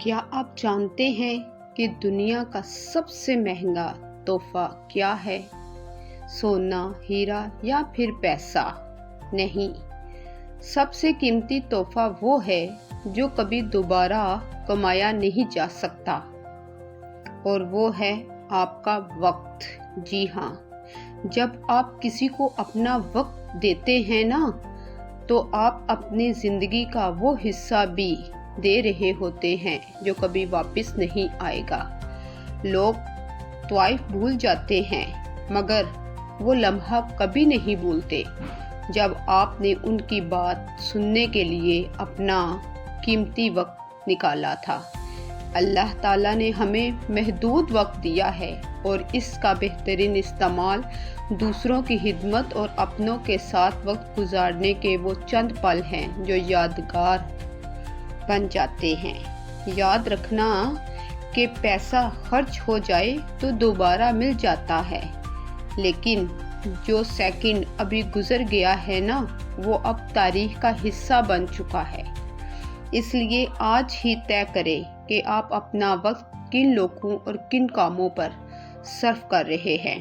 کیا آپ جانتے ہیں کہ دنیا کا سب سے مہنگا تحفہ کیا ہے؟ سونا، ہیرا یا پھر پیسہ؟ نہیں، سب سے قیمتی تحفہ وہ ہے جو کبھی دوبارہ کمایا نہیں جا سکتا، اور وہ ہے آپ کا وقت۔ جی ہاں، جب آپ کسی کو اپنا وقت دیتے ہیں نا، تو آپ اپنی زندگی کا وہ حصہ بھی دے رہے ہوتے ہیں جو کبھی واپس نہیں آئے گا۔ لوگ طوائف بھول جاتے ہیں، مگر وہ لمحہ کبھی نہیں بھولتے جب آپ نے ان کی بات سننے کے لیے اپنا قیمتی وقت نکالا تھا۔ اللہ تعالیٰ نے ہمیں محدود وقت دیا ہے، اور اس کا بہترین استعمال دوسروں کی خدمت اور اپنوں کے ساتھ وقت گزارنے کے وہ چند پل ہیں جو یادگار بن جاتے ہیں۔ یاد رکھنا کہ پیسہ خرچ ہو جائے تو دوبارہ مل جاتا ہے، لیکن جو سیکنڈ ابھی گزر گیا ہے نا، وہ اب تاریخ کا حصہ بن چکا ہے۔ اس لیے آج ہی طے کریں کہ آپ اپنا وقت کن لوگوں اور کن کاموں پر صرف کر رہے ہیں۔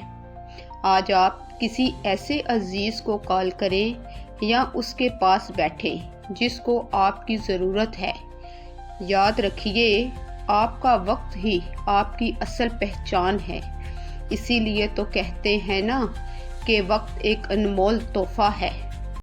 آج آپ کسی ایسے عزیز کو کال کریں یا اس کے پاس بیٹھیں جس کو آپ کی ضرورت ہے۔ یاد رکھیے، آپ کا وقت ہی آپ کی اصل پہچان ہے۔ اسی لیے تو کہتے ہیں نا کہ وقت ایک انمول تحفہ ہے۔